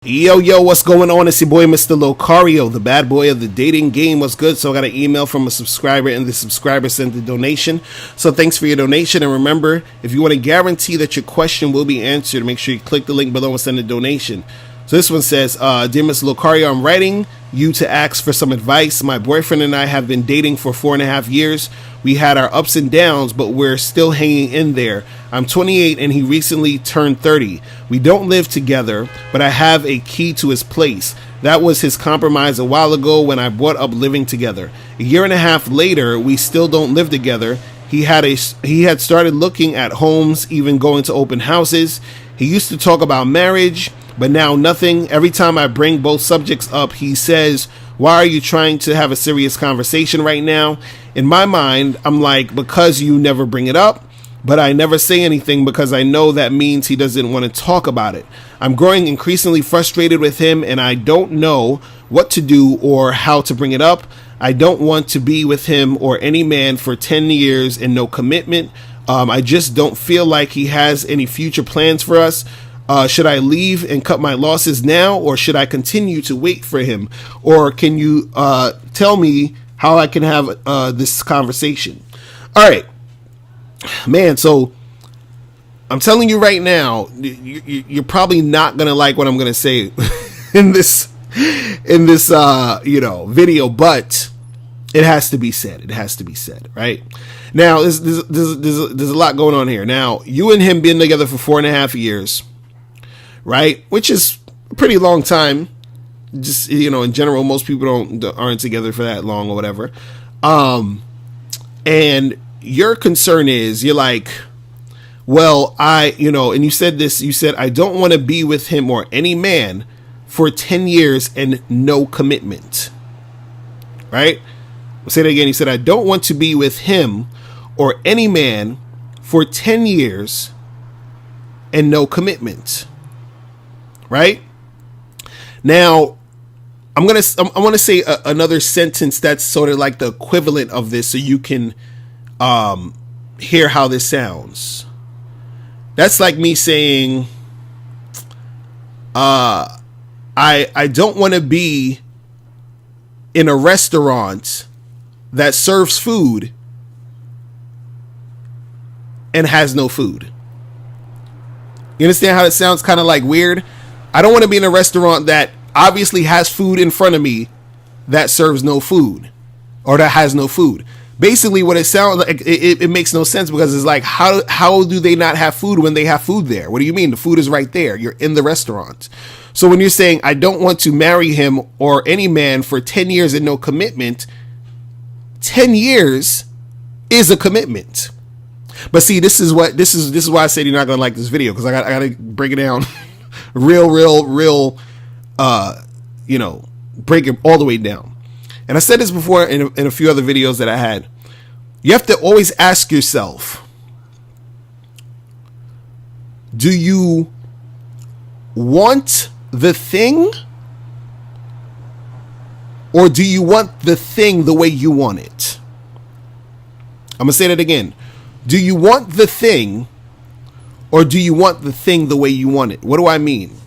Yo, what's going on? It's your boy, Mr. Locario, the bad boy of the dating game. What's good? So I got an email from a subscriber, and the subscriber sent a donation. So thanks for your donation. And remember, if you want to guarantee that your question will be answered, make sure you click the link below and send a donation. So this one says, Dear Mr. Locario, I'm writing you to ask for some advice. My boyfriend and I have been dating for 4.5 years. We had our ups and downs, but we're still hanging in there. I'm 28 and he recently turned 30. We don't live together, but I have a key to his place. That was his compromise a while ago when I brought up living together. A year and a half later, we still don't live together. He had started looking at homes, even going to open houses. He used to talk about marriage, but now nothing. Every time I bring both subjects up, he says, why are you trying to have a serious conversation right now? In my mind, I'm like, because you never bring it up, but I never say anything because I know that means he doesn't want to talk about it. I'm growing increasingly frustrated with him and I don't know what to do or how to bring it up. I don't want to be with him or any man for 10 years and no commitment. I just don't feel like he has any future plans for us. Should I leave and cut my losses now, or should I continue to wait for him? Or can you tell me how I can have this conversation? All right, man. So I'm telling you right now, you're probably not gonna like what I'm gonna say in this video, but it has to be said. It has to be said, right? Now, there's a lot going on here. Now, you and him been together for 4.5 years. Right, which is a pretty long time. Just, in general, most people aren't together for that long or whatever. And your concern is, you're like, well, and you said this. You said, I don't want to be with him or any man for 10 years and no commitment. Right? I'll say that again. You said, I don't want to be with him or any man for 10 years and no commitment. Right now, I want to say another sentence that's sort of like the equivalent of this, so you can hear how this sounds. That's like me saying, I don't want to be in a restaurant that serves food and has no food. You understand how it sounds kind of like weird? I don't want to be in a restaurant that obviously has food in front of me that serves no food, or that has no food. Basically, what it sounds like, it makes no sense, because it's like, how do they not have food when they have food there? What do you mean? The food is right there. You're in the restaurant. So when you're saying, I don't want to marry him or any man for 10 years and no commitment, 10 years is a commitment. But see, this is why I said you're not going to like this video, because I got to break it down real, break it all the way down. And I said this before in a few other videos that I had. You have to always ask yourself, do you want the thing, or do you want the thing the way you want it? I'm going to say that again. Do you want the thing, or do you want the thing the way you want it? What do I mean?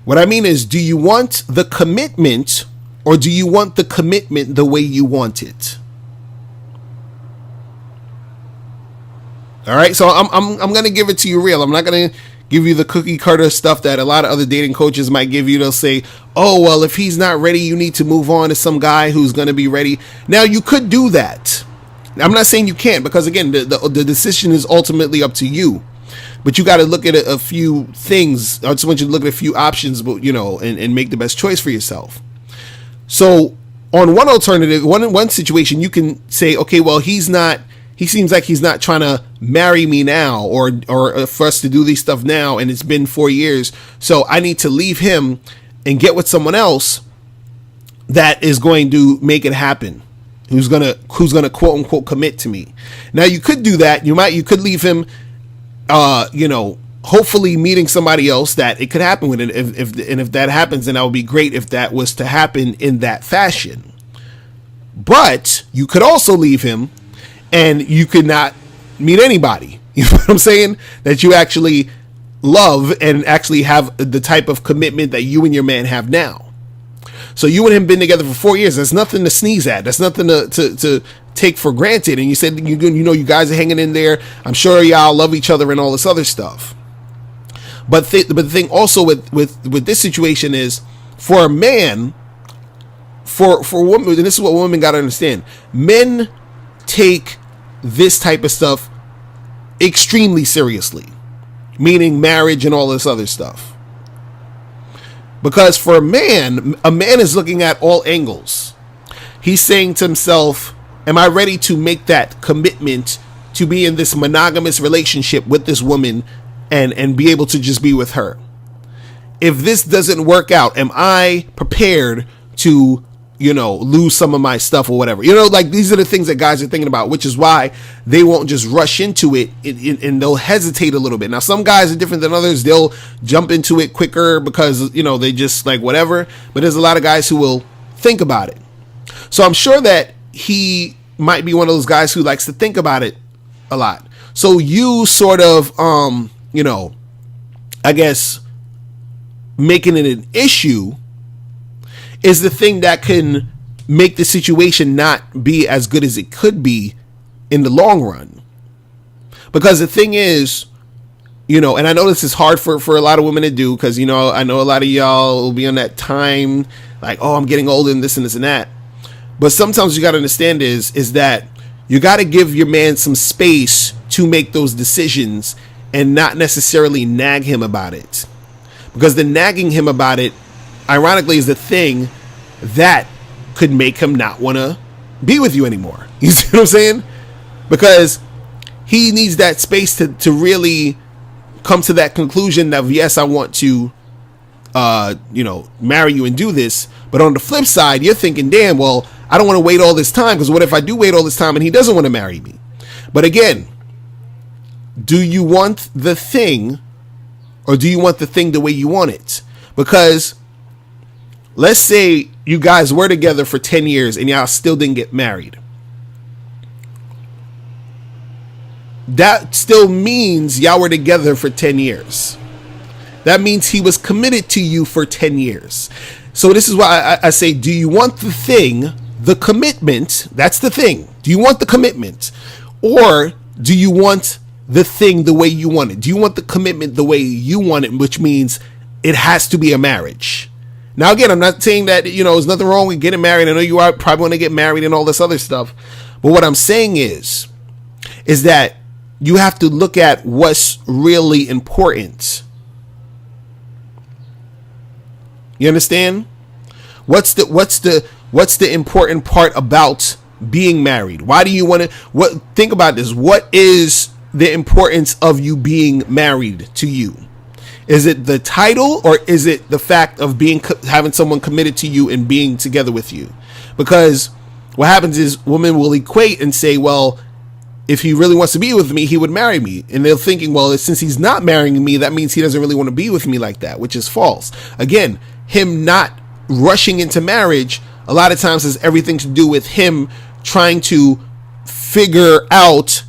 What I mean is, do you want the commitment, or do you want the commitment the way you want it? All right, so I'm going to give it to you real. I'm not going to give you the cookie cutter stuff that a lot of other dating coaches might give you. They'll say, oh, well, if he's not ready, you need to move on to some guy who's going to be ready. Now, you could do that. I'm not saying you can't, because again, the decision is ultimately up to you. But you got to look at a few things. I just want you to look at a few options, but and make the best choice for yourself. So on one alternative, one situation, you can say, okay, well, he seems like he's not trying to marry me now, or for us to do this stuff now, and it's been 4 years. So I need to leave him and get with someone else that is going to make it happen. Who's gonna quote unquote commit to me. Now, you could do that. You could leave him, hopefully meeting somebody else that it could happen with. If that happens, then that would be great if that was to happen in that fashion. But you could also leave him and you could not meet anybody. You know what I'm saying? That you actually love and actually have the type of commitment that you and your man have now. So you and him been together for 4 years. That's nothing to sneeze at. That's nothing to take for granted. And you said, you know, you guys are hanging in there. I'm sure y'all love each other and all this other stuff. But the thing also with this situation is, for a man, for women, and this is what women got to understand, men take this type of stuff extremely seriously, meaning marriage and all this other stuff. Because for a man is looking at all angles. He's saying to himself, am I ready to make that commitment to be in this monogamous relationship with this woman and be able to just be with her? If this doesn't work out, am I prepared to, you know, lose some of my stuff or whatever? You know, like, these are the things that guys are thinking about, which is why they won't just rush into it and they'll hesitate a little bit. Now, some guys are different than others. They'll jump into it quicker because, you know, they just like whatever. But there's a lot of guys who will think about it. So I'm sure that he might be one of those guys who likes to think about it a lot. So you sort of, you know, I guess making it an issue is the thing that can make the situation not be as good as it could be in the long run. Because the thing is, you know, and I know this is hard for a lot of women to do, because, you know, I know a lot of y'all will be on that time like, oh, I'm getting older and this and this and that. But sometimes you got to understand is that you got to give your man some space to make those decisions and not necessarily nag him about it. Because the nagging him about it, ironically, is the thing that could make him not want to be with you anymore. You see what I'm saying? Because he needs that space to really come to that conclusion that, yes, I want to, you know, marry you and do this. But on the flip side, you're thinking, damn, well, I don't want to wait all this time, because what if I do wait all this time and he doesn't want to marry me? But again, do you want the thing, or do you want the thing the way you want it? Because let's say you guys were together for 10 years and y'all still didn't get married. That still means y'all were together for 10 years. That means he was committed to you for 10 years. So this is why I say, do you want the thing, the commitment? That's the thing. Do you want the commitment? Or do you want the thing the way you want it? Do you want the commitment the way you want it, which means it has to be a marriage? Now, again, I'm not saying that, you know, there's nothing wrong with getting married. I know you are probably want to get married and all this other stuff. But what I'm saying is that you have to look at what's really important. You understand? What's the important part about being married? Why do you want to, think about this. What is the importance of you being married to you? Is it the title, or is it the fact of having someone committed to you and being together with you? Because what happens is women will equate and say, well, if he really wants to be with me, he would marry me. And they're thinking, well, since he's not marrying me, that means he doesn't really want to be with me like that, which is false. Again, him not rushing into marriage a lot of times has everything to do with him trying to figure out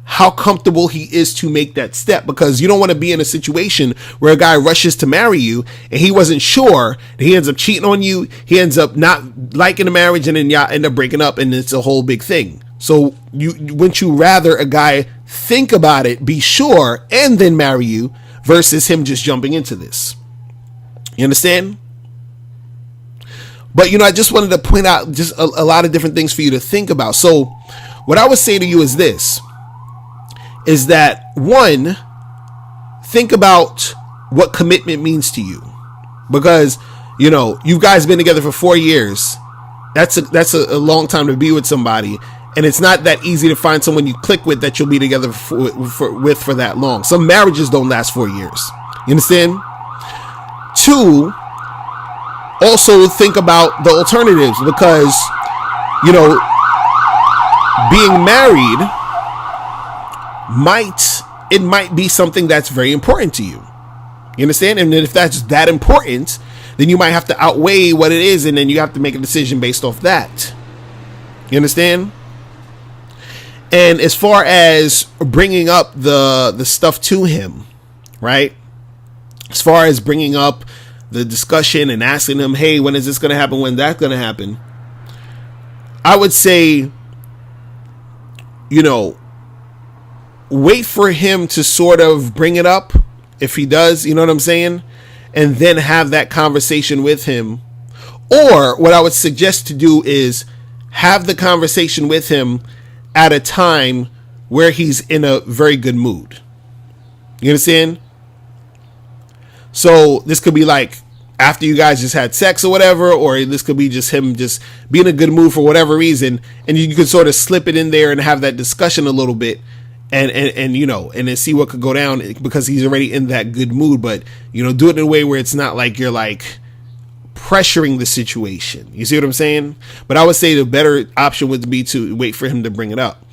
how comfortable he is to make that step. Because you don't want to be in a situation where a guy rushes to marry you and he wasn't sure, he ends up cheating on you, he ends up not liking the marriage, and then y'all end up breaking up, and it's a whole big thing. So wouldn't you rather a guy think about it, be sure, and then marry you, versus him just jumping into this? You understand? But, you know, I just wanted to point out just a lot of different things for you to think about. So what I would say to you is this, is that, one, think about what commitment means to you. Because, you know, you guys been together for 4 years. That's a long time to be with somebody. And it's not that easy to find someone you click with that you'll be together for that long. Some marriages don't last 4 years. You understand? Two, also think about the alternatives, because, you know, being married might be something that's very important to you. You understand? And if that's that important, then you might have to outweigh what it is, and then you have to make a decision based off that. You understand? And as far as bringing up the stuff to him, right? As far as bringing up the discussion and asking them, hey, when is this going to happen? When that's going to happen? I would say, wait for him to sort of bring it up if he does, you know what I'm saying? And then have that conversation with him. Or what I would suggest to do is have the conversation with him at a time where he's in a very good mood. You understand? So this could be like after you guys just had sex or whatever, or this could be just him just being in a good mood for whatever reason, and you could sort of slip it in there and have that discussion a little bit, and then see what could go down because he's already in that good mood. But do it in a way where it's not like you're like pressuring the situation. You see what I'm saying? But I would say the better option would be to wait for him to bring it up.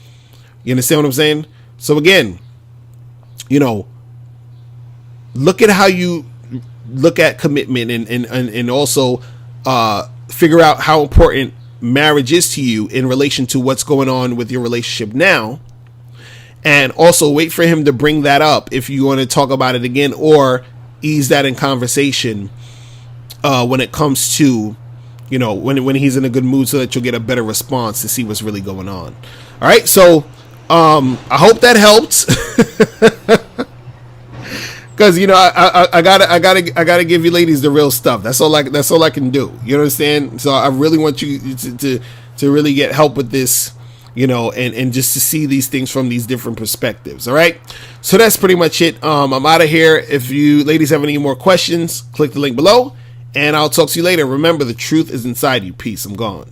You understand what I'm saying? So again, look at how you look at commitment and also figure out how important marriage is to you in relation to what's going on with your relationship now. And also wait for him to bring that up if you want to talk about it again, or ease that in conversation when it comes to, when he's in a good mood, so that you'll get a better response to see what's really going on. All right. So I hope that helped. Because I gotta give you ladies the real stuff. That's all I can do. You understand? So I really want you to really get help with this, and just to see these things from these different perspectives. All right. So that's pretty much it. I'm out of here. If you ladies have any more questions, click the link below, and I'll talk to you later. Remember, the truth is inside you. Peace. I'm gone.